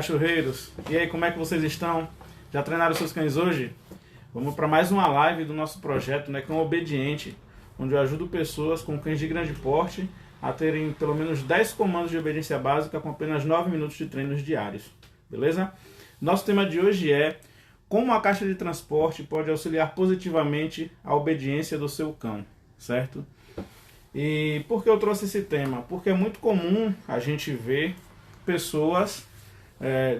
Cachorreiros, e aí, como é que vocês estão? Já treinaram seus cães hoje? Vamos para mais uma live do nosso projeto, né, Cão Obediente, onde eu ajudo pessoas com cães de grande porte a terem pelo menos 10 comandos de obediência básica com apenas 9 minutos de treinos diários, beleza? Nosso tema de hoje é como a caixa de transporte pode auxiliar positivamente a obediência do seu cão, certo? E por que eu trouxe esse tema? Porque é muito comum a gente ver pessoas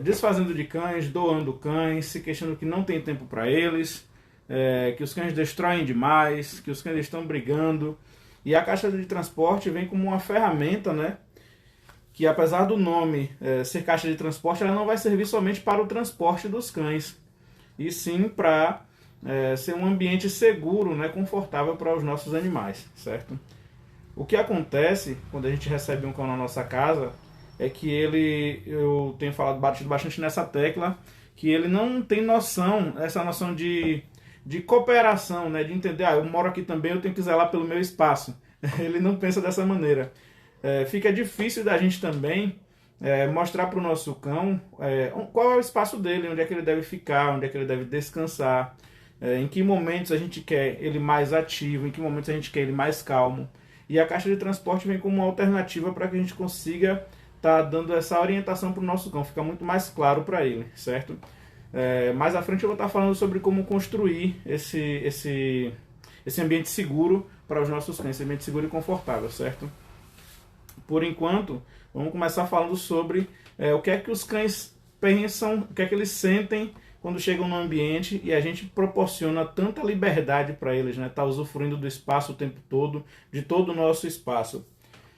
desfazendo de cães, doando cães, se queixando que não tem tempo para eles, que os cães destroem demais, que os cães estão brigando. E a caixa de transporte vem como uma ferramenta, né? Que apesar do nome ser caixa de transporte, ela não vai servir somente para o transporte dos cães, e sim para ser um ambiente seguro, né, confortável para os nossos animais, certo? O que acontece quando a gente recebe um cão na nossa casa é que eu tenho batido bastante nessa tecla, que ele não tem noção, essa noção de cooperação, né? De entender, eu moro aqui também, eu tenho que zelar pelo meu espaço. Ele não pensa dessa maneira. Fica difícil da gente também mostrar para o nosso cão qual é o espaço dele, onde é que ele deve ficar, onde é que ele deve descansar, em que momentos a gente quer ele mais ativo, em que momentos a gente quer ele mais calmo. E a caixa de transporte vem como uma alternativa para que a gente consiga estar dando essa orientação para o nosso cão, fica muito mais claro para ele, certo? Mais à frente eu vou estar falando sobre como construir esse ambiente seguro para os nossos cães, esse ambiente seguro e confortável, certo? Por enquanto, vamos começar falando sobre o que é que os cães pensam, o que é que eles sentem quando chegam no ambiente e a gente proporciona tanta liberdade para eles, né? Tá usufruindo do espaço o tempo todo, de todo o nosso espaço.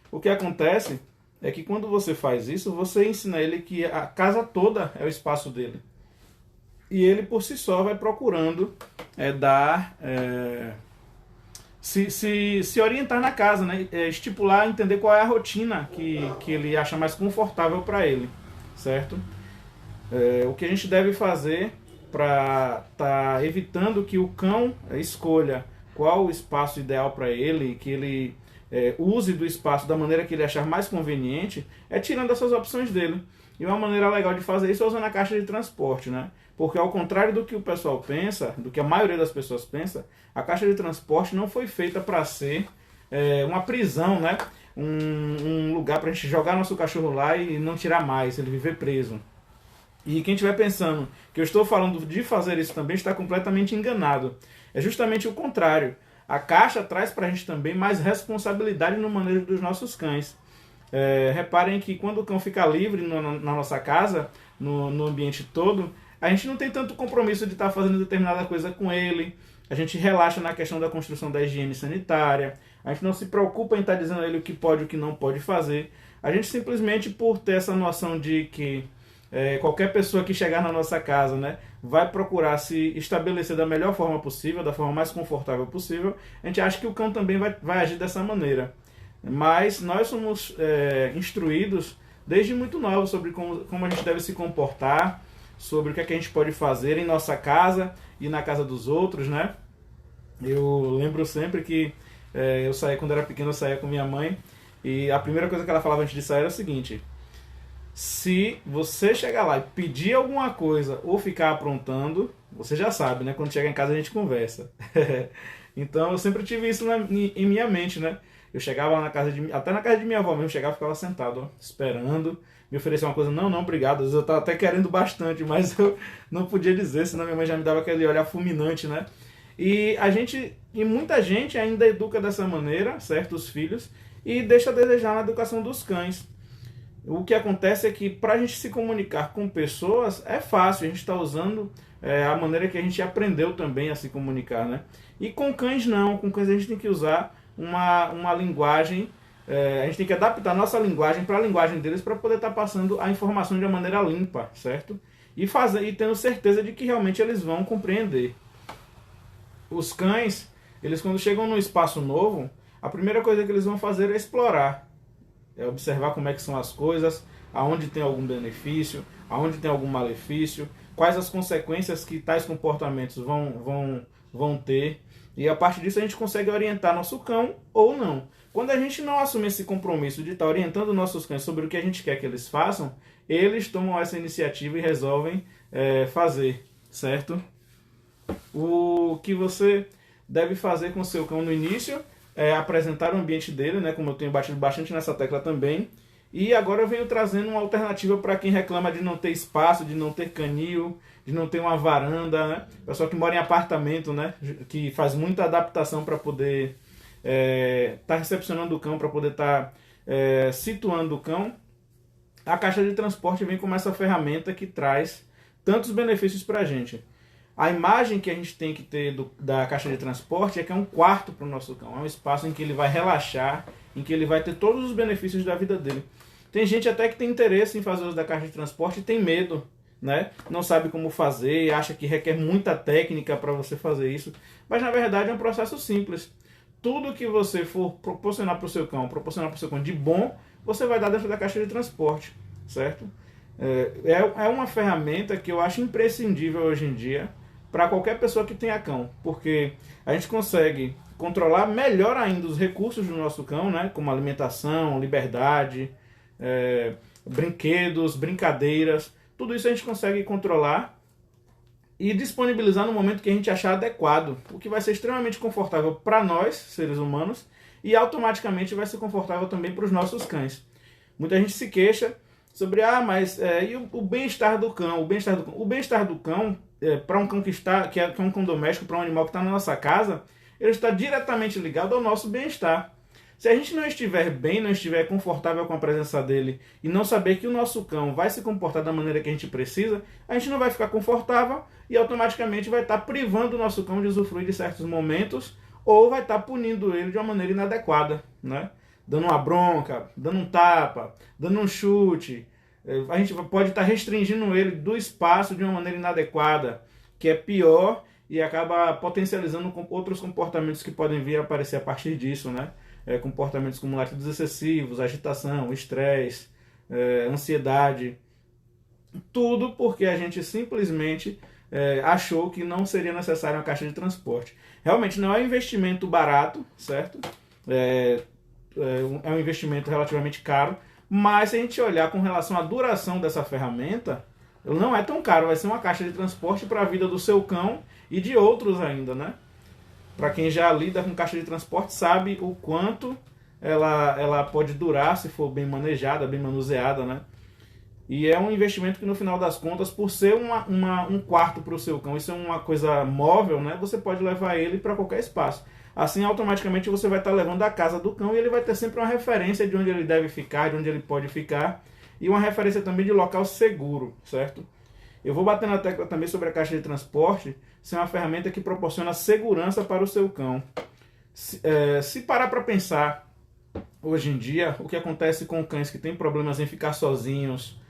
O que acontece é que quando você faz isso, você ensina ele que a casa toda é o espaço dele. E ele por si só vai procurando se orientar na casa, né? Estipular, entender qual é a rotina que ele acha mais confortável para ele, certo? O que a gente deve fazer para estar evitando que o cão escolha qual o espaço ideal para ele, que ele use do espaço da maneira que ele achar mais conveniente, é tirando essas opções dele. E uma maneira legal de fazer isso é usando a caixa de transporte, né? Porque ao contrário do que o pessoal pensa, do que a maioria das pessoas pensa, a caixa de transporte não foi feita para ser uma prisão, né? Um lugar para a gente jogar nosso cachorro lá e não tirar mais, ele viver preso. E quem estiver pensando que eu estou falando de fazer isso também está completamente enganado. É justamente o contrário. A caixa traz para a gente também mais responsabilidade no manejo dos nossos cães. Reparem que quando o cão fica livre na nossa casa, no ambiente todo, a gente não tem tanto compromisso de estar fazendo determinada coisa com ele. A gente relaxa na questão da construção da higiene sanitária. A gente não se preocupa em estar dizendo a ele o que pode e o que não pode fazer. A gente simplesmente, por ter essa noção de que qualquer pessoa que chegar na nossa casa, né, vai procurar se estabelecer da melhor forma possível, da forma mais confortável possível, a gente acha que o cão também vai agir dessa maneira. Mas nós somos instruídos desde muito novos sobre como a gente deve se comportar, sobre o que é que a gente pode fazer em nossa casa e na casa dos outros, né? Eu lembro sempre que quando era pequeno, eu saía com minha mãe e a primeira coisa que ela falava antes de sair era o seguinte: se você chegar lá e pedir alguma coisa ou ficar aprontando, você já sabe, né? Quando chegar em casa a gente conversa. Então eu sempre tive isso em minha mente, né? Eu chegava lá até na casa de minha avó mesmo, chegava e ficava sentado, ó, esperando, me oferecer uma coisa, não, obrigado. Às vezes eu estava até querendo bastante, mas eu não podia dizer, senão minha mãe já me dava aquele olhar fulminante, né? E muita gente ainda educa dessa maneira, certo, os filhos, e deixa a desejar na educação dos cães. O que acontece é que para a gente se comunicar com pessoas é fácil, a gente está usando a maneira que a gente aprendeu também a se comunicar, né? E com cães não, com cães a gente tem que usar uma linguagem, a gente tem que adaptar a nossa linguagem para a linguagem deles para poder estar passando a informação de uma maneira limpa, certo? E tendo certeza de que realmente eles vão compreender. Os cães, eles quando chegam num espaço novo, a primeira coisa que eles vão fazer é explorar. É observar como é que são as coisas, aonde tem algum benefício, aonde tem algum malefício, quais as consequências que tais comportamentos vão ter. E a partir disso a gente consegue orientar nosso cão ou não. Quando a gente não assume esse compromisso de estar orientando nossos cães sobre o que a gente quer que eles façam, eles tomam essa iniciativa e resolvem fazer, certo? O que você deve fazer com o seu cão no início é apresentar o ambiente dele, né, como eu tenho batido bastante nessa tecla também. E agora eu venho trazendo uma alternativa para quem reclama de não ter espaço, de não ter canil, de não ter uma varanda, né? Pessoal que mora em apartamento, né, que faz muita adaptação para poder estar recepcionando o cão, para poder estar situando o cão. A caixa de transporte vem como essa ferramenta que traz tantos benefícios para a gente. A imagem que a gente tem que ter da caixa de transporte é que é um quarto para o nosso cão. É um espaço em que ele vai relaxar, em que ele vai ter todos os benefícios da vida dele. Tem gente até que tem interesse em fazer uso da caixa de transporte e tem medo, né? Não sabe como fazer, acha que requer muita técnica para você fazer isso. Mas na verdade é um processo simples. Tudo que você for proporcionar para o seu cão de bom, você vai dar dentro da caixa de transporte, certo? É uma ferramenta que eu acho imprescindível hoje em dia para qualquer pessoa que tenha cão, porque a gente consegue controlar melhor ainda os recursos do nosso cão, né? Como alimentação, liberdade, brinquedos, brincadeiras, tudo isso a gente consegue controlar e disponibilizar no momento que a gente achar adequado, o que vai ser extremamente confortável para nós, seres humanos, e automaticamente vai ser confortável também para os nossos cães. Muita gente se queixa sobre, mas e o bem-estar do cão? O bem-estar do cão, para um cão que é um cão doméstico, para um animal que está na nossa casa, ele está diretamente ligado ao nosso bem-estar. Se a gente não estiver bem, não estiver confortável com a presença dele e não saber que o nosso cão vai se comportar da maneira que a gente precisa, a gente não vai ficar confortável e automaticamente vai estar privando o nosso cão de usufruir de certos momentos ou vai estar punindo ele de uma maneira inadequada, né? Dando uma bronca, dando um tapa, dando um chute. A gente pode estar restringindo ele do espaço de uma maneira inadequada, que é pior e acaba potencializando outros comportamentos que podem vir a aparecer a partir disso, né? Comportamentos como latidos excessivos, agitação, estresse, ansiedade. Tudo porque a gente simplesmente achou que não seria necessário uma caixa de transporte. Realmente não é um investimento barato, certo? É um investimento relativamente caro, mas se a gente olhar com relação à duração dessa ferramenta, não é tão caro, vai ser uma caixa de transporte para a vida do seu cão e de outros ainda, né? Para quem já lida com caixa de transporte sabe o quanto ela pode durar se for bem manejada, bem manuseada, né? E é um investimento que no final das contas, por ser um quarto para o seu cão, isso é uma coisa móvel, né? Você pode levar ele para qualquer espaço. Assim, automaticamente você vai estar levando a casa do cão e ele vai ter sempre uma referência de onde ele deve ficar, de onde ele pode ficar e uma referência também de local seguro, certo? Eu vou bater na tecla também sobre a caixa de transporte, ser uma ferramenta que proporciona segurança para o seu cão. Se parar para pensar, hoje em dia, o que acontece com cães que têm problemas em ficar sozinhos,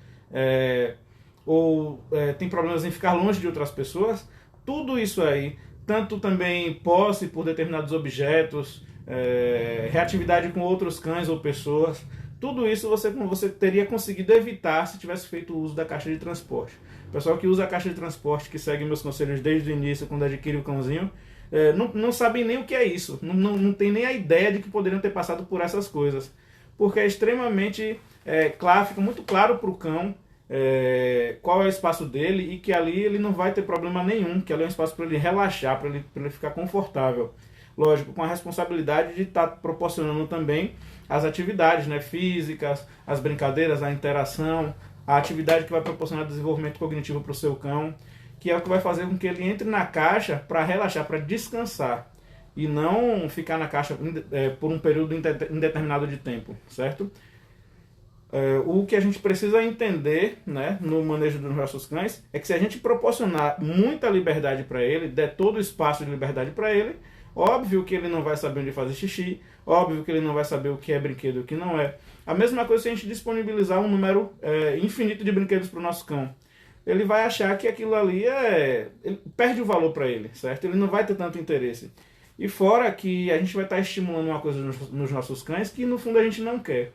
ou tem problemas em ficar longe de outras pessoas, tudo isso aí, tanto também posse por determinados objetos, reatividade com outros cães ou pessoas, tudo isso você teria conseguido evitar se tivesse feito o uso da caixa de transporte. O pessoal que usa a caixa de transporte, que segue meus conselhos desde o início, quando adquire o cãozinho, não sabem nem o que é isso, não tem nem a ideia de que poderiam ter passado por essas coisas, porque é extremamente claro, fica muito claro para o cão qual é o espaço dele e que ali ele não vai ter problema nenhum, que ali é um espaço para ele relaxar, para ele ficar confortável. Lógico, com a responsabilidade de estar proporcionando também as atividades, né, físicas, as brincadeiras, a interação, a atividade que vai proporcionar desenvolvimento cognitivo para o seu cão, que é o que vai fazer com que ele entre na caixa para relaxar, para descansar, e não ficar na caixa por um período indeterminado de tempo, certo? O que a gente precisa entender, né, no manejo dos nossos cães é que se a gente proporcionar muita liberdade para ele, der todo o espaço de liberdade para ele, óbvio que ele não vai saber onde fazer xixi, óbvio que ele não vai saber o que é brinquedo e o que não é. A mesma coisa se a gente disponibilizar um número infinito de brinquedos para o nosso cão. Ele vai achar que aquilo ali ele perde o valor para ele, certo? Ele não vai ter tanto interesse. E fora que a gente vai estar estimulando uma coisa nos nossos cães que no fundo a gente não quer.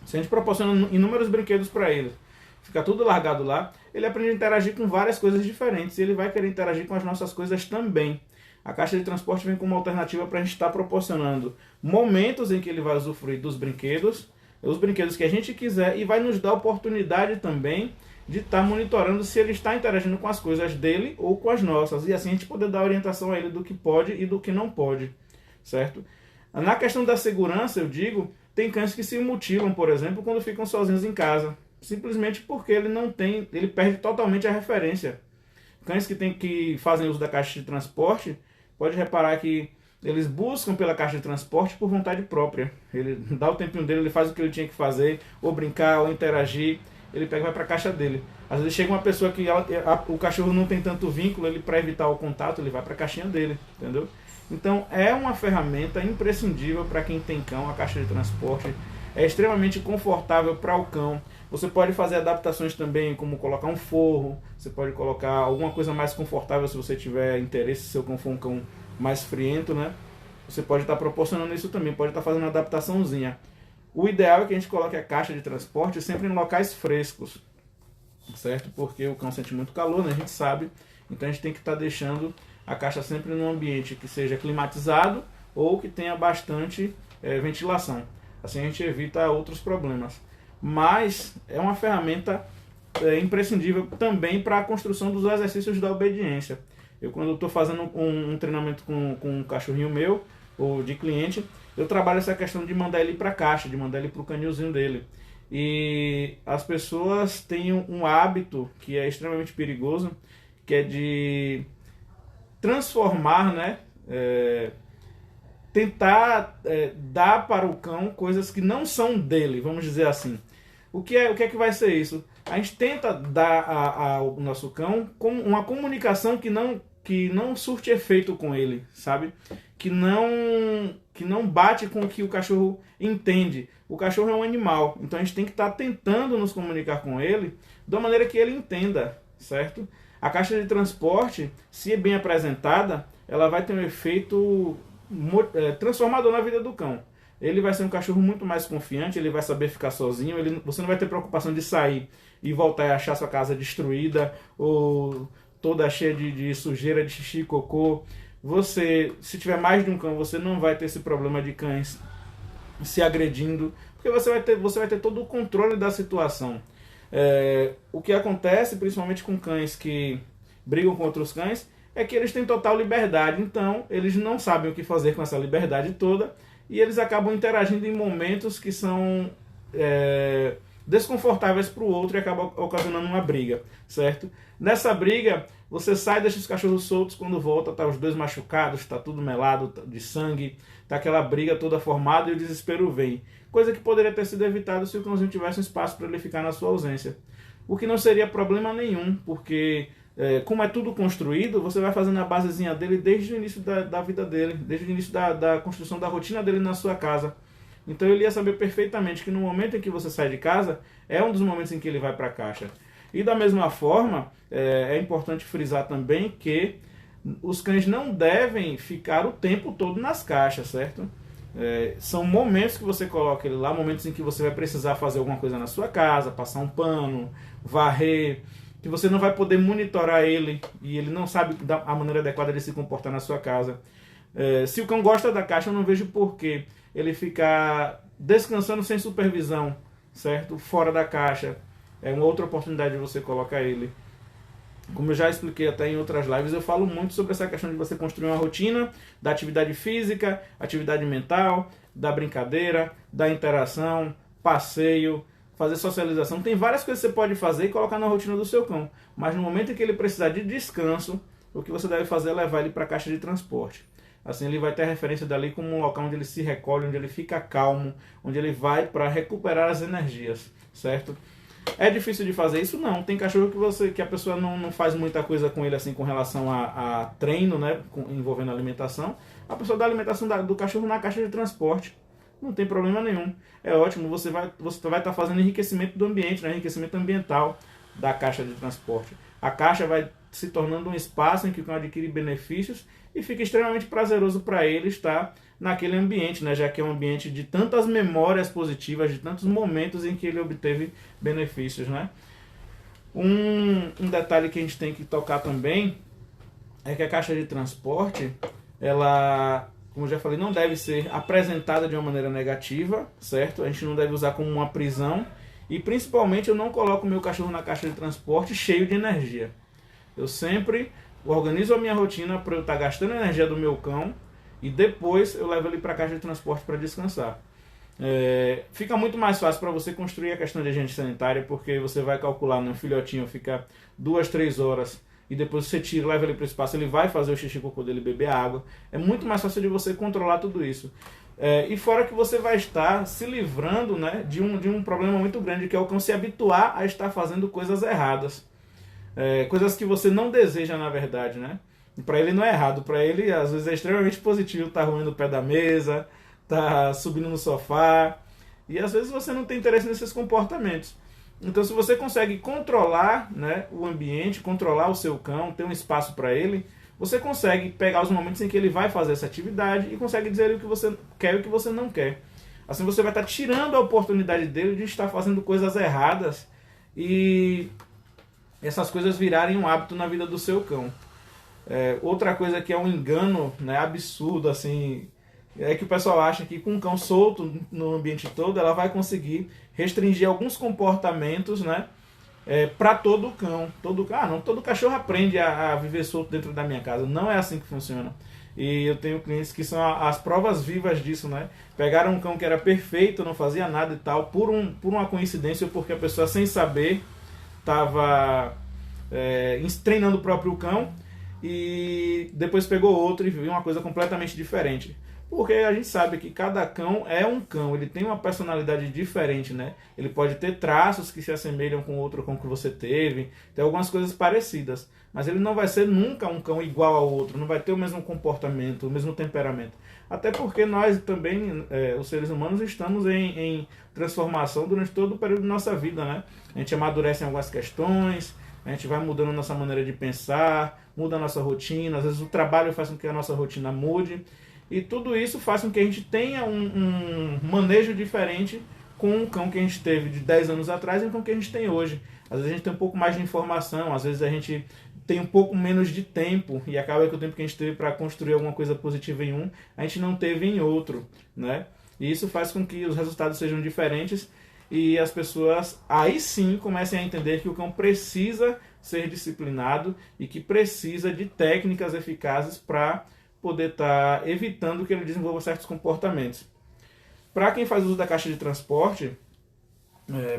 Se a gente proporciona inúmeros brinquedos para ele, fica tudo largado lá, ele aprende a interagir com várias coisas diferentes e ele vai querer interagir com as nossas coisas também. A caixa de transporte vem como alternativa para a gente estar proporcionando momentos em que ele vai usufruir dos brinquedos, os brinquedos que a gente quiser e vai nos dar a oportunidade também de estar monitorando se ele está interagindo com as coisas dele ou com as nossas, e assim a gente poder dar orientação a ele do que pode e do que não pode, certo? Na questão da segurança, eu digo, tem cães que se mutilam, por exemplo, quando ficam sozinhos em casa, simplesmente porque ele perde totalmente a referência. Cães que fazem uso da caixa de transporte, pode reparar que eles buscam pela caixa de transporte por vontade própria. Ele dá o tempinho dele, ele faz o que ele tinha que fazer, ou brincar, ou interagir, ele pega e vai para a caixa dele. Às vezes chega uma pessoa que o cachorro não tem tanto vínculo, ele para evitar o contato, ele vai para a caixinha dele, entendeu? Então é uma ferramenta imprescindível para quem tem cão, a caixa de transporte. É extremamente confortável para o cão. Você pode fazer adaptações também, como colocar um forro, você pode colocar alguma coisa mais confortável se você tiver interesse, se seu cão for um cão mais friento, né? Você pode estar proporcionando isso também, pode estar fazendo uma adaptaçãozinha. O ideal é que a gente coloque a caixa de transporte sempre em locais frescos, certo? Porque o cão sente muito calor, né? A gente sabe. Então a gente tem que estar deixando a caixa sempre num ambiente que seja climatizado ou que tenha bastante ventilação. Assim a gente evita outros problemas. Mas é uma ferramenta imprescindível também para a construção dos exercícios da obediência. Eu, quando estou fazendo um treinamento com um cachorrinho meu ou de cliente, eu trabalho essa questão de mandar ele para a caixa, de mandar ele para o canilzinho dele. E as pessoas têm um hábito que é extremamente perigoso, que é de transformar, né? Tentar dar para o cão coisas que não são dele, vamos dizer assim. O que é que vai ser isso? A gente tenta dar ao nosso cão uma comunicação que não surte efeito com ele, sabe? Que não bate com o que o cachorro entende. O cachorro é um animal, então a gente tem que estar tentando nos comunicar com ele da maneira que ele entenda, certo? A caixa de transporte, se bem apresentada, ela vai ter um efeito transformador na vida do cão. Ele vai ser um cachorro muito mais confiante, ele vai saber ficar sozinho, você não vai ter preocupação de sair e voltar e achar sua casa destruída ou toda cheia de sujeira, de xixi e cocô. Se tiver mais de um cão, você não vai ter esse problema de cães se agredindo, porque você vai ter todo o controle da situação. O que acontece, principalmente com cães que brigam com outros cães, é que eles têm total liberdade, então eles não sabem o que fazer com essa liberdade toda e eles acabam interagindo em momentos que são desconfortáveis para o outro e acabam ocasionando uma briga, certo? Nessa briga, você sai, deixa os cachorros soltos, quando volta tá os dois machucados, tá tudo melado de sangue, tá aquela briga toda formada e o desespero vem. Coisa que poderia ter sido evitada se o cãozinho tivesse um espaço para ele ficar na sua ausência. O que não seria problema nenhum, porque como é tudo construído, você vai fazendo a basezinha dele desde o início da vida dele, desde o início da construção da rotina dele na sua casa. Então ele ia saber perfeitamente que no momento em que você sai de casa, é um dos momentos em que ele vai para a caixa. E da mesma forma, é importante frisar também que os cães não devem ficar o tempo todo nas caixas, certo? São momentos que você coloca ele lá, momentos em que você vai precisar fazer alguma coisa na sua casa, passar um pano, varrer, que você não vai poder monitorar ele e ele não sabe a maneira adequada de se comportar na sua casa. Se o cão gosta da caixa, eu não vejo por que ele ficar descansando sem supervisão, certo? Fora da caixa. É uma outra oportunidade de você colocar ele. Como eu já expliquei até em outras lives, eu falo muito sobre essa questão de você construir uma rotina da atividade física, atividade mental, da brincadeira, da interação, passeio, fazer socialização. Tem várias coisas que você pode fazer e colocar na rotina do seu cão. Mas no momento em que ele precisar de descanso, o que você deve fazer é levar ele para a caixa de transporte. Assim ele vai ter a referência dali como um local onde ele se recolhe, onde ele fica calmo, onde ele vai para recuperar as energias, certo? É difícil de fazer isso? Não. Tem cachorro que a pessoa não faz muita coisa com ele assim com relação a treino, né, envolvendo alimentação. A pessoa dá a alimentação do cachorro na caixa de transporte. Não tem problema nenhum. É ótimo, você vai estar fazendo enriquecimento do ambiente, né, enriquecimento ambiental da caixa de transporte. A caixa vai se tornando um espaço em que o cão adquire benefícios e fica extremamente prazeroso para ele estar naquele ambiente, né? Já que é um ambiente de tantas memórias positivas, de tantos momentos em que ele obteve benefícios, né? Um detalhe que a gente tem que tocar também é que a caixa de transporte, ela como eu já falei, não deve ser apresentada de uma maneira negativa, certo? A gente não deve usar como uma prisão. E principalmente eu não coloco o meu cachorro na caixa de transporte cheio de energia. Eu sempre organizo a minha rotina para eu estar gastando a energia do meu cão e depois eu levo ele para a caixa de transporte para descansar. Fica muito mais fácil para você construir a questão de higiene sanitária, porque você vai calcular, né, um filhotinho fica 2, 3 horas e depois você tira, leva ele para o espaço, ele vai fazer o xixi cocô dele, beber água. É muito mais fácil de você controlar tudo isso. E fora que você vai estar se livrando, né, de um problema muito grande, que é o cão se habituar a estar fazendo coisas erradas. Coisas que você não deseja, na verdade, né? E para ele não é errado, para ele às vezes é extremamente positivo, tá roendo o pé da mesa, tá subindo no sofá, e às vezes você não tem interesse nesses comportamentos. Então, se você consegue controlar, né, o ambiente, controlar o seu cão, ter um espaço para ele, você consegue pegar os momentos em que ele vai fazer essa atividade e consegue dizer o que você quer e o que você não quer. Assim você vai estar tirando a oportunidade dele de estar fazendo coisas erradas e essas coisas virarem um hábito na vida do seu cão. Outra coisa que é um engano, né, absurdo, assim, é que o pessoal acha que com um cão solto no ambiente todo, ela vai conseguir restringir alguns comportamentos, né, para todo cão. Todo cachorro aprende a viver solto dentro da minha casa. Não é assim que funciona. E eu tenho clientes que são as provas vivas disso, né? Pegaram um cão que era perfeito, não fazia nada e tal, por uma coincidência, ou porque a pessoa, sem saber, estava treinando o próprio cão e depois pegou outro e viu uma coisa completamente diferente. Porque a gente sabe que cada cão é um cão, ele tem uma personalidade diferente, né? Ele pode ter traços que se assemelham com outro cão que você teve, tem algumas coisas parecidas, mas ele não vai ser nunca um cão igual ao outro, não vai ter o mesmo comportamento, o mesmo temperamento. Até porque nós também, os seres humanos, estamos em transformação durante todo o período da nossa vida, né? A gente amadurece em algumas questões, a gente vai mudando a nossa maneira de pensar, muda a nossa rotina, às vezes o trabalho faz com que a nossa rotina mude. E tudo isso faz com que a gente tenha um manejo diferente com o cão que a gente teve de 10 anos atrás e com o que a gente tem hoje. Às vezes a gente tem um pouco mais de informação, às vezes a gente tem um pouco menos de tempo e acaba que o tempo que a gente teve para construir alguma coisa positiva em um, a gente não teve em outro, né? E isso faz com que os resultados sejam diferentes e as pessoas aí sim comecem a entender que o cão precisa ser disciplinado e que precisa de técnicas eficazes para poder estar evitando que ele desenvolva certos comportamentos. Para quem faz uso da caixa de transporte,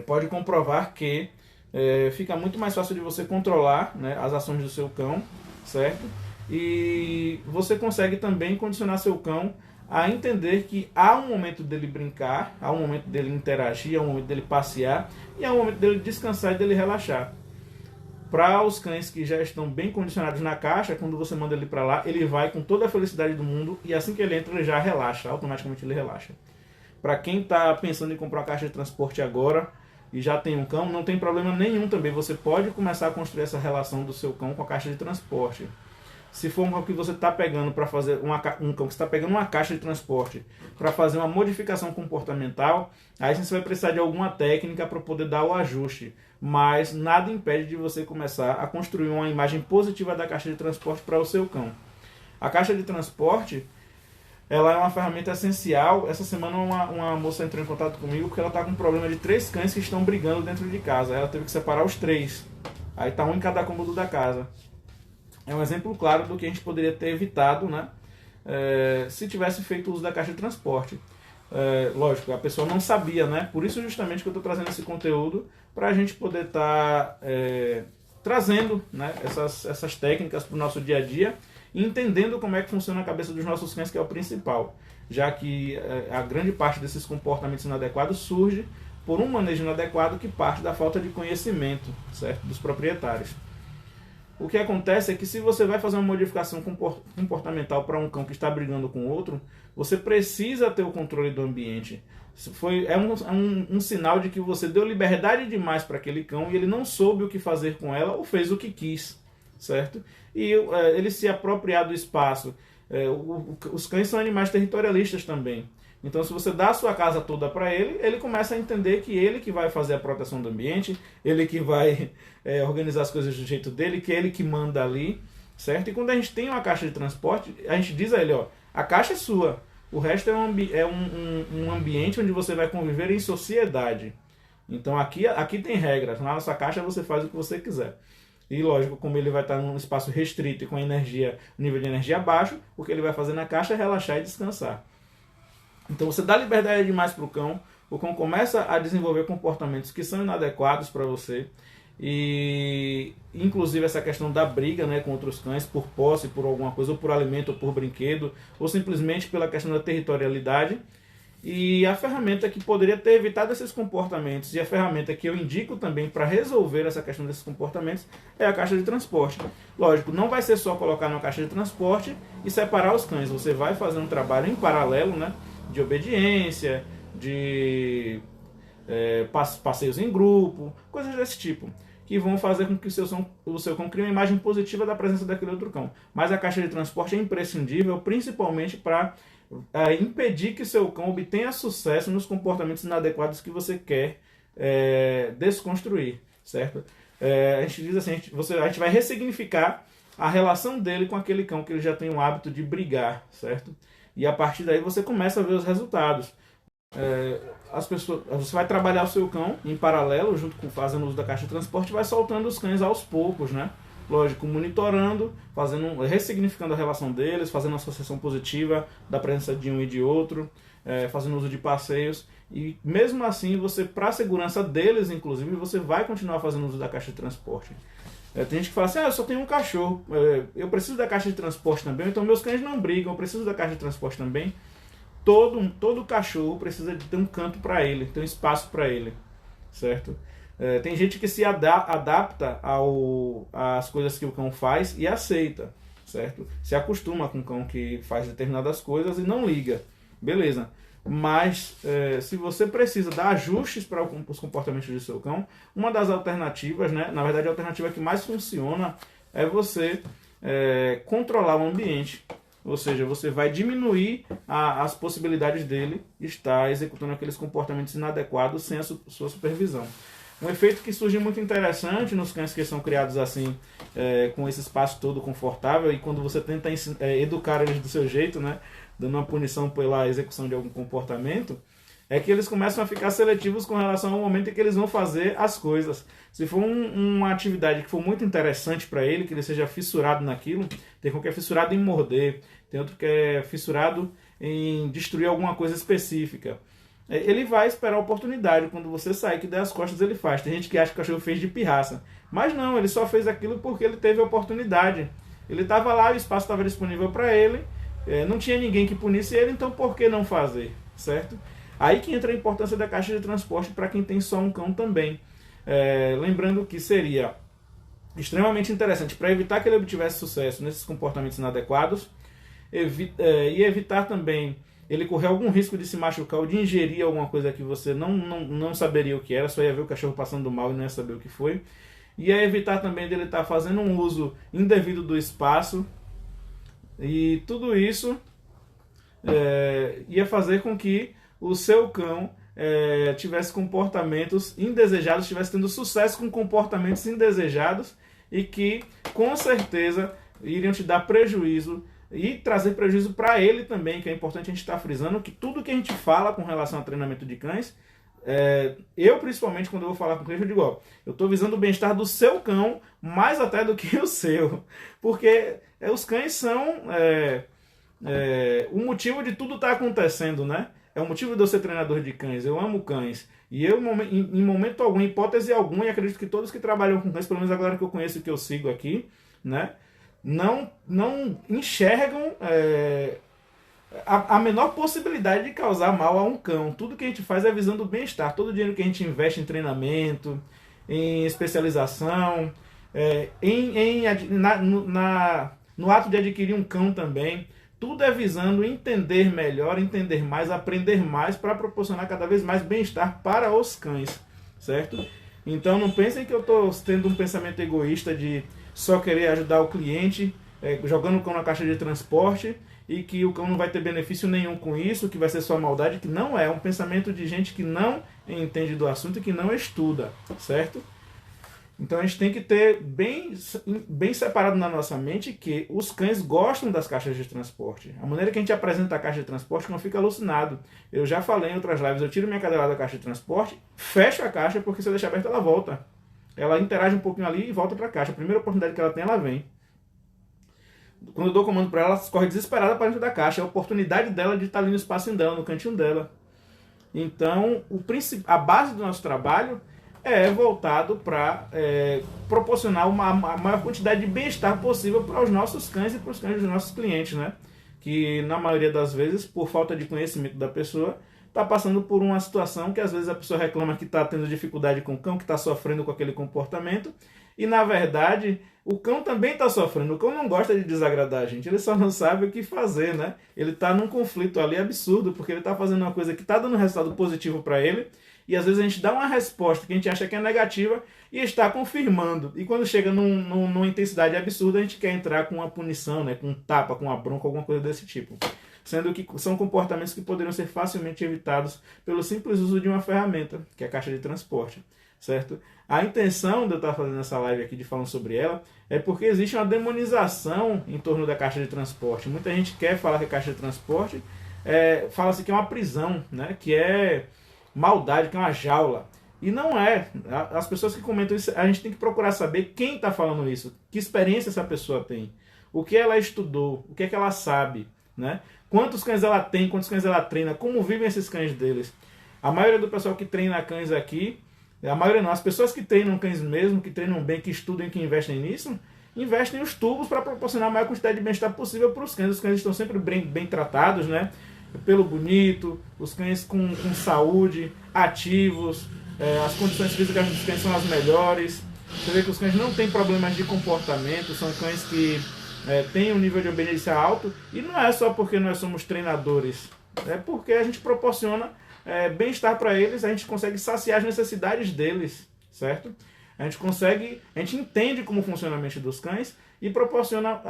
pode comprovar que fica muito mais fácil de você controlar, né, as ações do seu cão, certo? E você consegue também condicionar seu cão a entender que há um momento dele brincar, há um momento dele interagir, há um momento dele passear e há um momento dele descansar e dele relaxar. Para os cães que já estão bem condicionados na caixa, quando você manda ele para lá, ele vai com toda a felicidade do mundo e assim que ele entra, ele já relaxa, automaticamente ele relaxa. Para quem está pensando em comprar uma caixa de transporte agora e já tem um cão, não tem problema nenhum também. Você pode começar a construir essa relação do seu cão com a caixa de transporte. Se for um cão que você está pegando para fazer um cão que está pegando uma caixa de transporte para fazer uma modificação comportamental, aí você vai precisar de alguma técnica para poder dar o ajuste. Mas nada impede de você começar a construir uma imagem positiva da caixa de transporte para o seu cão. A caixa de transporte, ela é uma ferramenta essencial. Essa semana uma moça entrou em contato comigo porque ela está com um problema de 3 cães que estão brigando dentro de casa. Ela teve que separar os 3. Aí está um em cada cômodo da casa. É um exemplo claro do que a gente poderia ter evitado, né, se tivesse feito uso da caixa de transporte. Lógico, a pessoa não sabia, né? Por isso justamente que eu estou trazendo esse conteúdo, para a gente poder estar trazendo, né, essas técnicas para o nosso dia a dia e entendendo como é que funciona a cabeça dos nossos cães, que é o principal, já que a grande parte desses comportamentos inadequados surge por um manejo inadequado que parte da falta de conhecimento, certo, dos proprietários. O que acontece é que se você vai fazer uma modificação comportamental para um cão que está brigando com outro, você precisa ter o controle do ambiente. É um sinal de que você deu liberdade demais para aquele cão e ele não soube o que fazer com ela ou fez o que quis, certo? E ele se apropriar do espaço. Os cães são animais territorialistas também. Então, se você dá a sua casa toda para ele, ele começa a entender que ele que vai fazer a proteção do ambiente, ele que vai organizar as coisas do jeito dele, que é ele que manda ali. certo? E quando a gente tem uma caixa de transporte, a gente diz a ele, ó, a caixa é sua, o resto é um ambiente onde você vai conviver em sociedade. Então aqui tem regras, na nossa caixa você faz o que você quiser. E lógico, como ele vai estar num espaço restrito e com nível de energia baixo, o que ele vai fazer na caixa é relaxar e descansar. Então você dá liberdade demais para o cão começa a desenvolver comportamentos que são inadequados para você. E inclusive essa questão da briga, né, com outros cães por posse, por alguma coisa, ou por alimento, ou por brinquedo, ou simplesmente pela questão da territorialidade. E a ferramenta que poderia ter evitado esses comportamentos e a ferramenta que eu indico também para resolver essa questão desses comportamentos é a caixa de transporte. Lógico, não vai ser só colocar na caixa de transporte e separar os cães. Você vai fazer um trabalho em paralelo, né, de obediência, de passeios em grupo, coisas desse tipo, que vão fazer com que o seu cão crie uma imagem positiva da presença daquele outro cão. Mas a caixa de transporte é imprescindível, principalmente para impedir que seu cão obtenha sucesso nos comportamentos inadequados que você quer desconstruir, certo? A gente diz assim, a gente vai ressignificar a relação dele com aquele cão que ele já tem o hábito de brigar, certo? E a partir daí você começa a ver os resultados. Você vai trabalhar o seu cão em paralelo, junto com fazendo uso da caixa de transporte, vai soltando os cães aos poucos, né? Lógico, monitorando, ressignificando a relação deles, fazendo uma associação positiva da presença de um e de outro, fazendo uso de passeios. E mesmo assim, para a segurança deles, inclusive, você vai continuar fazendo uso da caixa de transporte. Tem gente que fala assim, eu só tenho um cachorro, eu preciso da caixa de transporte também, então meus cães não brigam, eu preciso da caixa de transporte também. Todo cachorro precisa de ter um canto para ele, ter um espaço para ele, certo? Tem gente que se adapta às coisas que o cão faz e aceita, certo? Se acostuma com o cão que faz determinadas coisas e não liga, beleza. Mas se você precisa dar ajustes para os comportamentos do seu cão, uma das alternativas, né, na verdade a alternativa que mais funciona é você controlar o ambiente. Ou seja, você vai diminuir as possibilidades dele estar executando aqueles comportamentos inadequados sem a sua supervisão. Um efeito que surge muito interessante nos cães que são criados assim, com esse espaço todo confortável, e quando você tenta educar eles do seu jeito, né, dando uma punição pela execução de algum comportamento, é que eles começam a ficar seletivos com relação ao momento em que eles vão fazer as coisas. Se for uma atividade que for muito interessante para ele, que ele seja fissurado naquilo, tem um que é fissurado em morder, tem outro que é fissurado em destruir alguma coisa específica. Ele vai esperar a oportunidade, quando você sair, que der as costas ele faz. Tem gente que acha que o cachorro fez de pirraça. Mas não, ele só fez aquilo porque ele teve a oportunidade. Ele estava lá, o espaço estava disponível para ele, não tinha ninguém que punisse ele, então por que não fazer, certo? Aí que entra a importância da caixa de transporte para quem tem só um cão também. Lembrando que seria extremamente interessante para evitar que ele obtivesse sucesso nesses comportamentos inadequados e evitar também ele correr algum risco de se machucar ou de ingerir alguma coisa que você não saberia o que era, só ia ver o cachorro passando mal e não ia saber o que foi. E evitar também dele estar fazendo um uso indevido do espaço. E tudo isso ia fazer com que o seu cão tivesse comportamentos indesejados, estivesse tendo sucesso com comportamentos indesejados e que, com certeza, iriam te dar prejuízo e trazer prejuízo para ele também, que é importante a gente estar frisando que tudo que a gente fala com relação a treinamento de cães, eu principalmente quando eu vou falar com o cães, eu digo, eu estou visando o bem-estar do seu cão mais até do que o seu, porque os cães são o motivo de tudo estar acontecendo, né? É o motivo de eu ser treinador de cães, eu amo cães, e eu em momento algum, em hipótese alguma, e acredito que todos que trabalham com cães, pelo menos a galera que eu conheço e que eu sigo aqui, né, não enxergam a menor possibilidade de causar mal a um cão. Tudo que a gente faz é visando o bem-estar. Todo o dinheiro que a gente investe em treinamento, em especialização, no ato de adquirir um cão também, tudo é visando entender melhor, entender mais, aprender mais para proporcionar cada vez mais bem-estar para os cães, certo? Então não pensem que eu estou tendo um pensamento egoísta de só querer ajudar o cliente, jogando o cão na caixa de transporte, e que o cão não vai ter benefício nenhum com isso, que vai ser só maldade, que não é um pensamento de gente que não entende do assunto e que não estuda, certo? Então a gente tem que ter bem separado na nossa mente que os cães gostam das caixas de transporte. A maneira que a gente apresenta a caixa de transporte não fica alucinado. Eu já falei em outras lives, eu tiro minha cadela da caixa de transporte, fecho a caixa, porque se eu deixar aberta ela volta. Ela interage um pouquinho ali e volta para a caixa. A primeira oportunidade que ela tem, ela vem. Quando eu dou comando para ela, ela corre desesperada para dentro da caixa. É a oportunidade dela de estar ali no espacinho dela, no cantinho dela. Então, a base do nosso trabalho é voltado para proporcionar a maior quantidade de bem-estar possível para os nossos cães e para os cães dos nossos clientes, né? Que na maioria das vezes, por falta de conhecimento da pessoa, está passando por uma situação que às vezes a pessoa reclama que está tendo dificuldade com o cão, que está sofrendo com aquele comportamento, e na verdade o cão também está sofrendo. O cão não gosta de desagradar a gente, ele só não sabe o que fazer, né? Ele está num conflito ali absurdo, porque ele está fazendo uma coisa que está dando resultado positivo para ele, e às vezes a gente dá uma resposta que a gente acha que é negativa e está confirmando. E quando chega numa intensidade absurda, a gente quer entrar com uma punição, né? Com um tapa, com uma bronca, alguma coisa desse tipo. Sendo que são comportamentos que poderiam ser facilmente evitados pelo simples uso de uma ferramenta, que é a caixa de transporte, certo? A intenção de eu estar fazendo essa live aqui, de falando sobre ela, é porque existe uma demonização em torno da caixa de transporte. Muita gente quer falar que a caixa de transporte fala-se que é uma prisão, né? Que é maldade, que é uma jaula. E não é. As pessoas que comentam isso, a gente tem que procurar saber quem está falando isso, que experiência essa pessoa tem, o que ela estudou, o que é que ela sabe, né? Quantos cães ela tem, quantos cães ela treina, como vivem esses cães deles. A maioria do pessoal que treina cães aqui, a maioria não, as pessoas que treinam cães mesmo, que treinam bem, que estudam, que investem nisso, investem os tubos para proporcionar a maior quantidade de bem-estar possível para os cães. Os cães estão sempre bem tratados, né? Pelo bonito, os cães com saúde, ativos, as condições físicas dos cães são as melhores. Você vê que os cães não têm problemas de comportamento, são cães que têm um nível de obediência alto, e não é só porque nós somos treinadores, é porque a gente proporciona bem-estar para eles, a gente consegue saciar as necessidades deles, certo? A gente entende como funciona a mente dos cães e proporciona,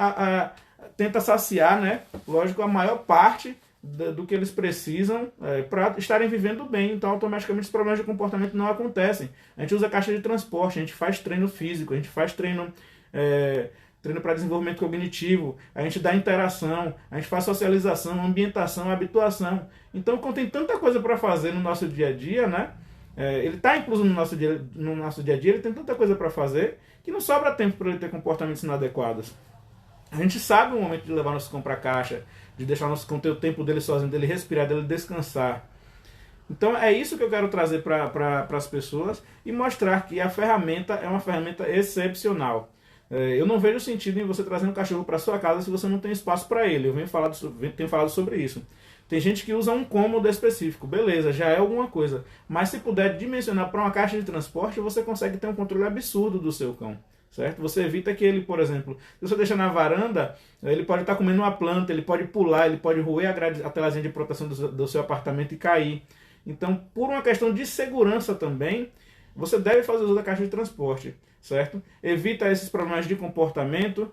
tenta saciar, né, lógico, a maior parte do que eles precisam para estarem vivendo bem. Então automaticamente os problemas de comportamento não acontecem. A gente usa caixa de transporte, a gente faz treino físico, a gente faz treino para desenvolvimento cognitivo, a gente dá interação, a gente faz socialização, ambientação, habituação. Então, quando tem tanta coisa para fazer no nosso dia a dia, né? Ele está incluso no nosso dia a dia, ele tem tanta coisa para fazer que não sobra tempo para ele ter comportamentos inadequados. A gente sabe o momento de levar nosso cão para a caixa, de deixar nosso cão ter o tempo dele sozinho, dele respirar, dele descansar. Então é isso que eu quero trazer para as pessoas e mostrar que a ferramenta é uma ferramenta excepcional. Eu não vejo sentido em você trazer um cachorro para sua casa se você não tem espaço para ele. Eu tenho falado sobre isso. Tem gente que usa um cômodo específico, beleza, já é alguma coisa. Mas se puder dimensionar para uma caixa de transporte, você consegue ter um controle absurdo do seu cão, certo? Você evita que ele, por exemplo, se você deixa na varanda, ele pode estar comendo uma planta, ele pode pular, ele pode roer a telazinha de proteção do seu apartamento e cair. Então, por uma questão de segurança também, você deve fazer uso da caixa de transporte, certo? Evita esses problemas de comportamento,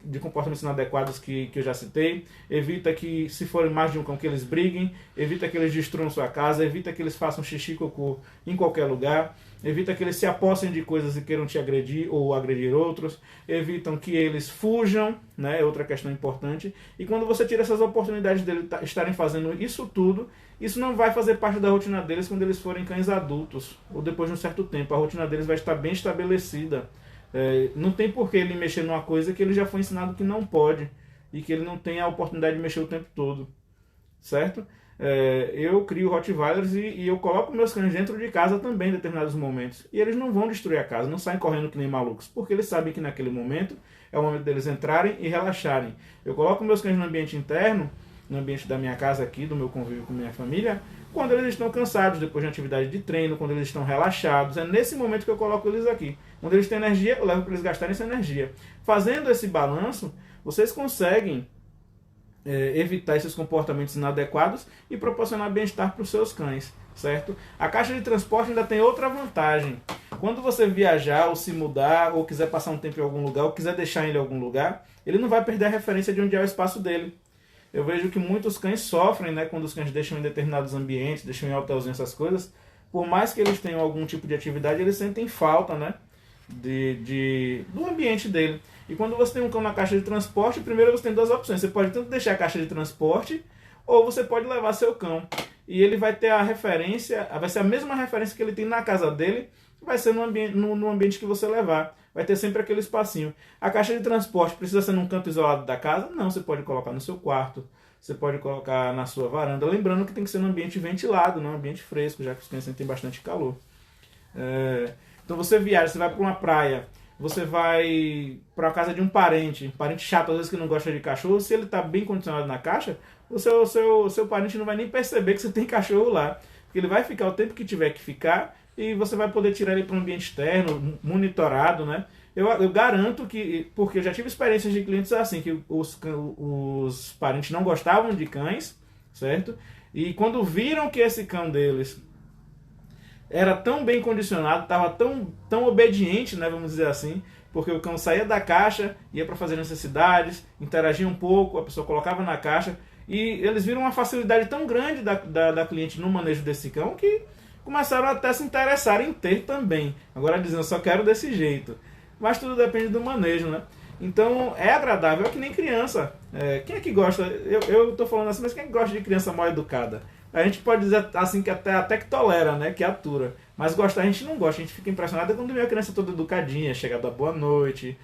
de comportamentos inadequados que eu já citei. Evita que, se forem mais de um cão, que eles briguem. Evita que eles destruam sua casa. Evita que eles façam xixi e cocô em qualquer lugar. Evita que eles se apossem de coisas e queiram te agredir ou agredir outros. Evitam que eles fujam, né? É outra questão importante. E quando você tira essas oportunidades deles estarem fazendo isso tudo, isso não vai fazer parte da rotina deles quando eles forem cães adultos, ou depois de um certo tempo. A rotina deles vai estar bem estabelecida. Não tem por que ele mexer numa coisa que ele já foi ensinado que não pode, e que ele não tem a oportunidade de mexer o tempo todo, certo? Eu crio Rottweilers e eu coloco meus cães dentro de casa também em determinados momentos, e eles não vão destruir a casa, não saem correndo que nem malucos, porque eles sabem que naquele momento é o momento deles entrarem e relaxarem. Eu coloco meus cães no ambiente interno, no ambiente da minha casa aqui, do meu convívio com minha família, quando eles estão cansados depois de uma atividade de treino, quando eles estão relaxados. É nesse momento que eu coloco eles aqui. Quando eles têm energia, eu levo para eles gastarem essa energia. Fazendo esse balanço, vocês conseguem evitar esses comportamentos inadequados e proporcionar bem-estar para os seus cães, certo? A caixa de transporte ainda tem outra vantagem. Quando você viajar, ou se mudar, ou quiser passar um tempo em algum lugar, ou quiser deixar ele em algum lugar, ele não vai perder a referência de onde é o espaço dele. Eu vejo que muitos cães sofrem, né, quando os cães deixam em determinados ambientes, deixam em hotelzinho, essas coisas. Por mais que eles tenham algum tipo de atividade, eles sentem falta, né? do ambiente dele. E quando você tem um cão na caixa de transporte, primeiro você tem duas opções. Você pode tanto deixar a caixa de transporte, ou você pode levar seu cão. E ele vai ter a referência, vai ser a mesma referência que ele tem na casa dele, vai ser no ambiente que você levar. Vai ter sempre aquele espacinho. A caixa de transporte precisa ser num canto isolado da casa? Não, você pode colocar no seu quarto, você pode colocar na sua varanda. Lembrando que tem que ser num ambiente ventilado, num ambiente fresco, já que os cães sentem bastante calor. Então você viaja, você vai para uma praia, você vai para a casa de um parente chato às vezes que não gosta de cachorro. Se ele está bem condicionado na caixa, o seu parente não vai nem perceber que você tem cachorro lá, porque ele vai ficar o tempo que tiver que ficar e você vai poder tirar ele para um ambiente externo, monitorado, né? Eu garanto que, porque eu já tive experiências de clientes assim, que os parentes não gostavam de cães, certo? E quando viram que esse cão deles era tão bem condicionado, estava tão obediente, né, vamos dizer assim, porque o cão saía da caixa, ia para fazer necessidades, interagia um pouco, a pessoa colocava na caixa, e eles viram uma facilidade tão grande da cliente no manejo desse cão que começaram até a se interessar em ter também. Agora dizendo, eu só quero desse jeito. Mas tudo depende do manejo, né? Então é agradável, é que nem criança. Quem é que gosta? Eu tô falando assim, mas quem é que gosta de criança mal educada? A gente pode dizer assim que até que tolera, né? Que atura. Mas gostar a gente não gosta. A gente fica impressionado quando vê a criança toda educadinha, chegar da boa noite,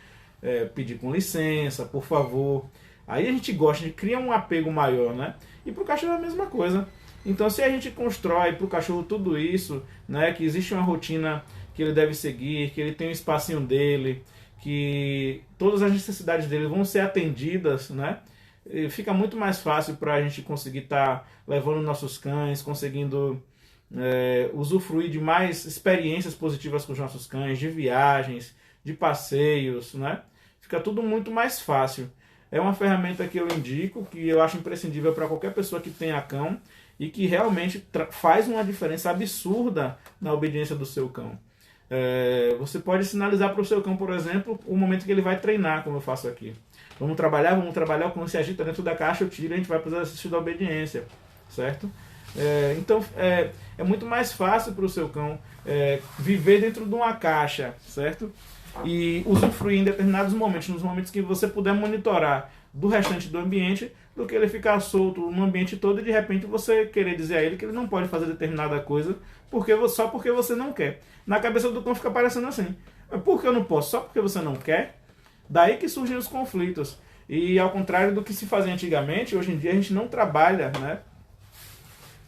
pedir com licença, por favor. Aí a gente gosta, a gente cria um apego maior, né? E pro cachorro é a mesma coisa. Então se a gente constrói pro cachorro tudo isso, né? Que existe uma rotina que ele deve seguir, que ele tem um espacinho dele, que todas as necessidades dele vão ser atendidas, né? Fica muito mais fácil para a gente conseguir estar levando nossos cães, conseguindo usufruir de mais experiências positivas com os nossos cães, de viagens, de passeios, né? Fica tudo muito mais fácil. É uma ferramenta que eu indico, que eu acho imprescindível para qualquer pessoa que tenha cão e que realmente faz uma diferença absurda na obediência do seu cão. Você pode sinalizar para o seu cão, por exemplo, o momento que ele vai treinar, como eu faço aqui. Vamos trabalhar, o cão se agita dentro da caixa, eu tiro e a gente vai para os exercícios da obediência, certo? Então é muito mais fácil para o seu cão viver dentro de uma caixa, certo? E usufruir em determinados momentos, nos momentos que você puder monitorar do restante do ambiente, do que ele ficar solto no ambiente todo e de repente você querer dizer a ele que ele não pode fazer determinada coisa só porque você não quer. Na cabeça do cão fica parecendo assim: por que eu não posso? Só porque você não quer? Daí que surgem os conflitos. E ao contrário do que se fazia antigamente, hoje em dia a gente não trabalha, né,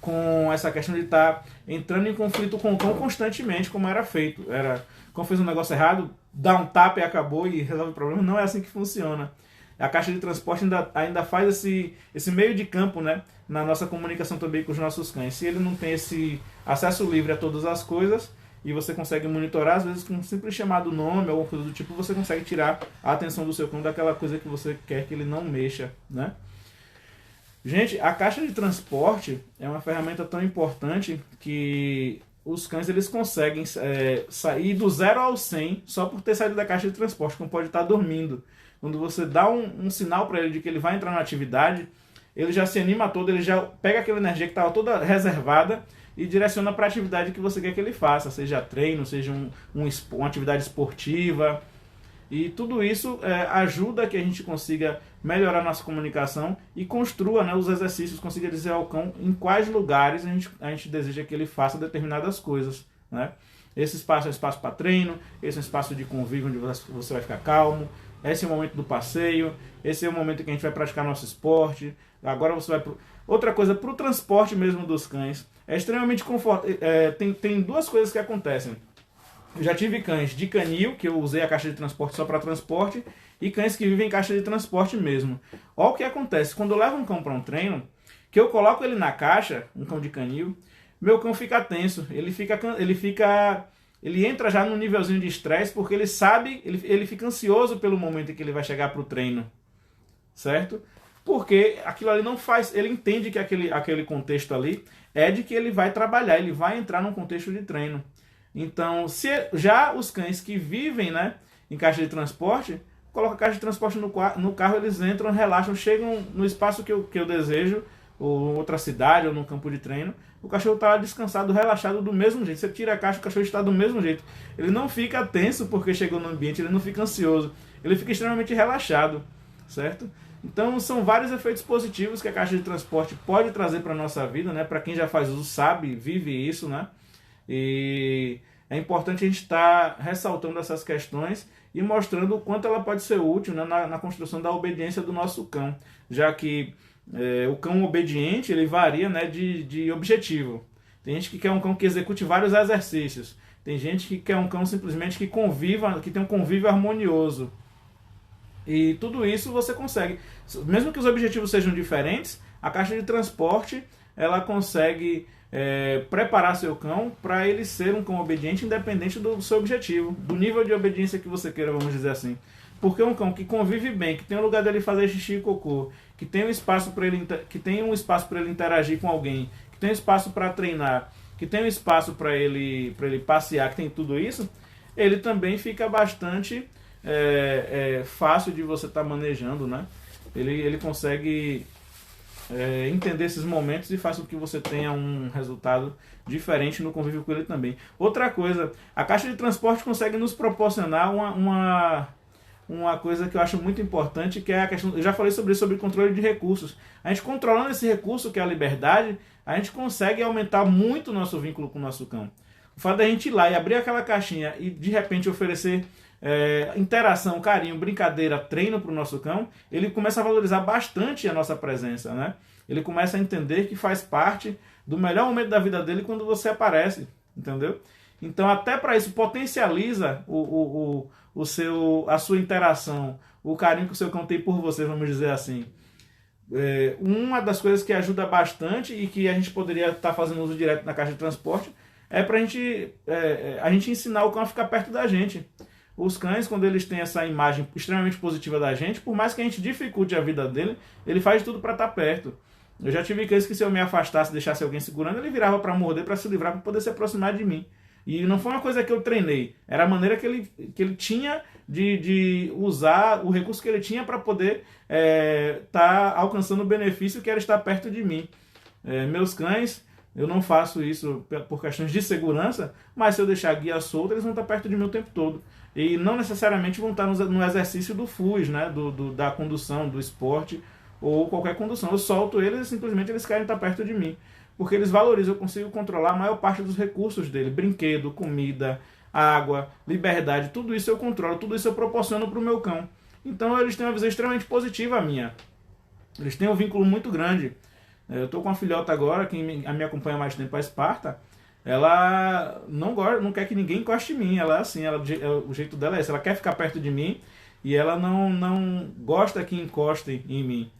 com essa questão de estar entrando em conflito com o cão constantemente, como era feito. O cão fez um negócio errado, dá um tapa e acabou e resolve o problema. Não é assim que funciona. A caixa de transporte ainda faz esse meio de campo, né, na nossa comunicação também com os nossos cães. Se ele não tem esse acesso livre a todas as coisas, e você consegue monitorar, às vezes com um simples chamado nome ou alguma coisa do tipo, você consegue tirar a atenção do seu cão daquela coisa que você quer que ele não mexa, né? Gente, a caixa de transporte é uma ferramenta tão importante que os cães eles conseguem sair do 0 ao 100 só por ter saído da caixa de transporte, como pode estar dormindo. Quando você dá um sinal para ele de que ele vai entrar na atividade, ele já se anima todo, ele já pega aquela energia que estava toda reservada e direciona para a atividade que você quer que ele faça, seja treino, seja uma atividade esportiva. E tudo isso ajuda que a gente consiga melhorar nossa comunicação e construa, né, os exercícios, consiga dizer ao cão em quais lugares a gente deseja que ele faça determinadas coisas, né? Esse espaço é um espaço para treino, esse é um espaço de convívio onde você vai ficar calmo, esse é o momento do passeio, esse é o momento que a gente vai praticar nosso esporte. Agora você vai outra coisa, para o transporte mesmo dos cães, é extremamente confortável. Tem duas coisas que acontecem. Eu já tive cães de canil, que eu usei a caixa de transporte só para transporte, e cães que vivem em caixa de transporte mesmo. Olha o que acontece, quando eu levo um cão para um treino, que eu coloco ele na caixa, um cão de canil, meu cão fica tenso, ele entra já num nívelzinho de estresse, porque ele sabe, ele fica ansioso pelo momento em que ele vai chegar para o treino, certo? Porque aquilo ali não faz, ele entende que aquele contexto ali é de que ele vai trabalhar, ele vai entrar num contexto de treino. Então, se já os cães que vivem, né, em caixa de transporte, coloca a caixa de transporte no carro, eles entram, relaxam, chegam no espaço que eu desejo, ou outra cidade, ou num campo de treino, o cachorro está descansado, relaxado do mesmo jeito. Você tira a caixa, o cachorro está do mesmo jeito. Ele não fica tenso porque chegou no ambiente, ele não fica ansioso, ele fica extremamente relaxado, certo? Então são vários efeitos positivos que a caixa de transporte pode trazer para a nossa vida, né? Para quem já faz uso sabe, vive isso, né? E é importante a gente estar ressaltando essas questões e mostrando o quanto ela pode ser útil, né, na construção da obediência do nosso cão, já que o cão obediente ele varia, né, de objetivo. Tem gente que quer um cão que execute vários exercícios, tem gente que quer um cão simplesmente que conviva, que tenha um convívio harmonioso. E tudo isso você consegue, mesmo que os objetivos sejam diferentes, a caixa de transporte ela consegue preparar seu cão para ele ser um cão obediente independente do seu objetivo, do nível de obediência que você queira, vamos dizer assim. Porque um cão que convive bem, que tem um lugar dele fazer xixi e cocô, que tem um espaço para ele interagir com alguém, que tem um espaço para treinar, que tem um espaço para ele passear, que tem tudo isso, ele também fica bastante fácil de você estar manejando, né? Ele consegue entender esses momentos e faz com que você tenha um resultado diferente no convívio com ele também. Outra coisa, a caixa de transporte consegue nos proporcionar uma coisa que eu acho muito importante, que é a questão, eu já falei sobre isso, sobre controle de recursos. A gente controlando esse recurso, que é a liberdade, a gente consegue aumentar muito o nosso vínculo com o nosso cão. O fato da gente ir lá e abrir aquela caixinha e de repente oferecer interação, carinho, brincadeira, treino para o nosso cão, ele começa a valorizar bastante a nossa presença, né? Ele começa a entender que faz parte do melhor momento da vida dele quando você aparece, entendeu? Então até para isso potencializa a sua interação, o carinho que o seu cão tem por você, vamos dizer assim. Uma das coisas que ajuda bastante e que a gente poderia estar fazendo uso direto na caixa de transporte é para a gente ensinar o cão a ficar perto da gente. Os cães, quando eles têm essa imagem extremamente positiva da gente, por mais que a gente dificulte a vida dele, ele faz tudo para estar perto. Eu já tive cães que se eu me afastasse, deixasse alguém segurando, ele virava para morder, para se livrar, para poder se aproximar de mim. E não foi uma coisa que eu treinei, era a maneira que ele tinha de usar o recurso que ele tinha para poder estar alcançando o benefício que era estar perto de mim. Meus cães, eu não faço isso por questões de segurança, mas se eu deixar a guia solta, eles vão estar perto de mim o tempo todo. E não necessariamente vão estar no exercício do FUS, né? Da condução, do esporte ou qualquer condução. Eu solto eles e simplesmente eles querem estar perto de mim. Porque eles valorizam, eu consigo controlar a maior parte dos recursos dele. Brinquedo, comida, água, liberdade, tudo isso eu controlo, tudo isso eu proporciono para o meu cão. Então eles têm uma visão extremamente positiva a minha. Eles têm um vínculo muito grande. Eu estou com uma filhota agora, quem me acompanha há mais tempo, a Esparta. Ela não quer que ninguém encoste em mim. Ela é assim, o jeito dela é esse. Ela quer ficar perto de mim e ela não gosta que encostem em mim.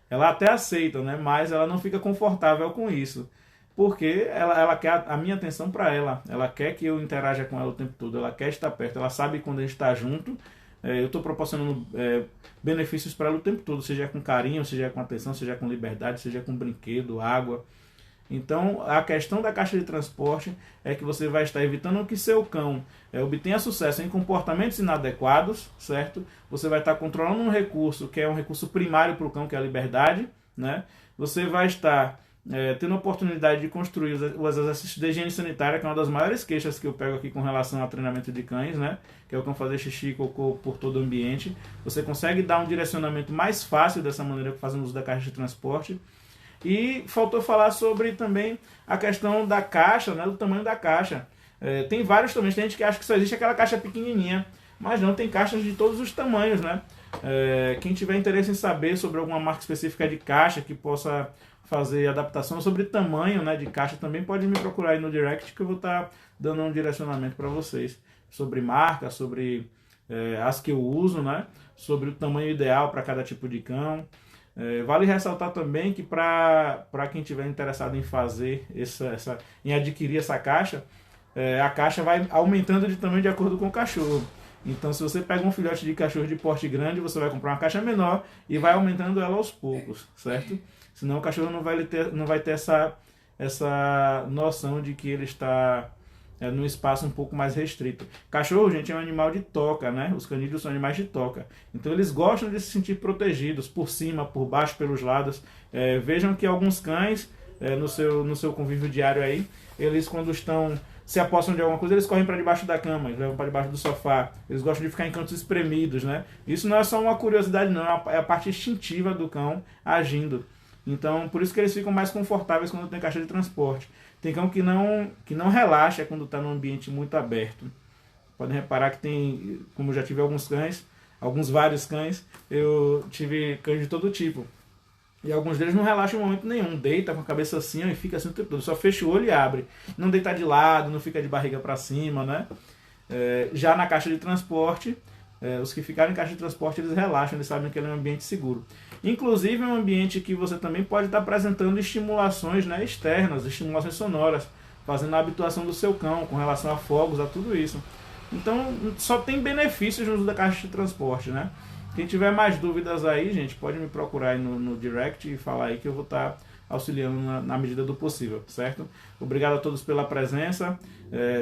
Ela até aceita, né? Mas ela não fica confortável com isso. Porque ela quer a minha atenção para ela. Ela quer que eu interaja com ela o tempo todo. Ela quer estar perto. Ela sabe que quando a gente está junto, eu estou proporcionando benefícios para ela o tempo todo. Seja com carinho, seja com atenção, seja com liberdade, seja com brinquedo, água. Então, a questão da caixa de transporte é que você vai estar evitando que seu cão obtenha sucesso em comportamentos inadequados, certo? Você vai estar controlando um recurso que é um recurso primário para o cão, que é a liberdade, né? Você vai estar tendo a oportunidade de construir os exercícios de higiene sanitária, que é uma das maiores queixas que eu pego aqui com relação ao treinamento de cães, né? Que é o cão fazer xixi e cocô por todo o ambiente. Você consegue dar um direcionamento mais fácil dessa maneira fazendo uso da caixa de transporte. E faltou falar sobre também a questão da caixa, né, do tamanho da caixa. Tem vários tamanhos, tem gente que acha que só existe aquela caixa pequenininha, mas não, tem caixas de todos os tamanhos, né? Quem tiver interesse em saber sobre alguma marca específica de caixa que possa fazer adaptação sobre tamanho, né, de caixa, também pode me procurar aí no direct que eu vou estar dando um direcionamento para vocês sobre marca, sobre as que eu uso, né, sobre o tamanho ideal para cada tipo de cão. Vale ressaltar também que para quem estiver interessado em fazer em adquirir essa caixa, a caixa vai aumentando de tamanho de acordo com o cachorro. Então, se você pega um filhote de cachorro de porte grande, você vai comprar uma caixa menor e vai aumentando ela aos poucos, certo? Senão o cachorro não vai ter essa noção de que ele está num espaço um pouco mais restrito. Cachorro, gente, é um animal de toca, né? Os canídeos são animais de toca. Então eles gostam de se sentir protegidos, por cima, por baixo, pelos lados. Vejam que alguns cães, no seu convívio diário aí, eles quando estão se apossam de alguma coisa, eles correm para debaixo da cama, eles levam para debaixo do sofá, eles gostam de ficar em cantos espremidos, né? Isso não é só uma curiosidade, não, é a parte instintiva do cão agindo. Então, por isso que eles ficam mais confortáveis quando tem caixa de transporte. Tem cão que não relaxa quando está num ambiente muito aberto. Podem reparar que tem, como eu já tive alguns cães, vários cães, eu tive cães de todo tipo. E alguns deles não relaxam em momento nenhum, deita com a cabeça assim e fica assim o tempo todo, só fecha o olho e abre. Não deita de lado, não fica de barriga para cima, né? Já na caixa de transporte, os que ficaram em caixa de transporte, eles relaxam, eles sabem que ele é um ambiente seguro. Inclusive é um ambiente que você também pode estar apresentando estimulações, né, externas, estimulações sonoras, fazendo a habituação do seu cão com relação a fogos, a tudo isso. Então só tem benefícios no uso da caixa de transporte, né? Quem tiver mais dúvidas aí, gente, pode me procurar aí no direct e falar aí que eu vou estar auxiliando na medida do possível, certo? Obrigado a todos pela presença,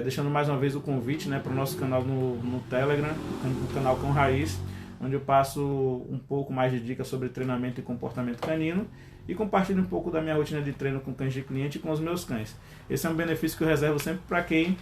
deixando mais uma vez o convite, né, para o nosso canal no Telegram, o canal Cão Raiz, onde eu passo um pouco mais de dicas sobre treinamento e comportamento canino e compartilho um pouco da minha rotina de treino com cães de cliente e com os meus cães. Esse é um benefício que eu reservo sempre para quem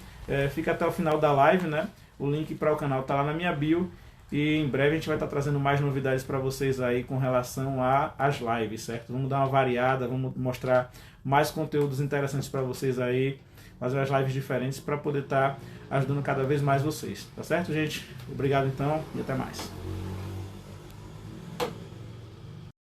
fica até o final da live, né? O link para o canal está lá na minha bio. E em breve a gente vai estar trazendo mais novidades para vocês aí com relação às lives, certo? Vamos dar uma variada, vamos mostrar mais conteúdos interessantes para vocês aí, fazer as lives diferentes para poder estar ajudando cada vez mais vocês, tá certo, gente? Obrigado então e até mais.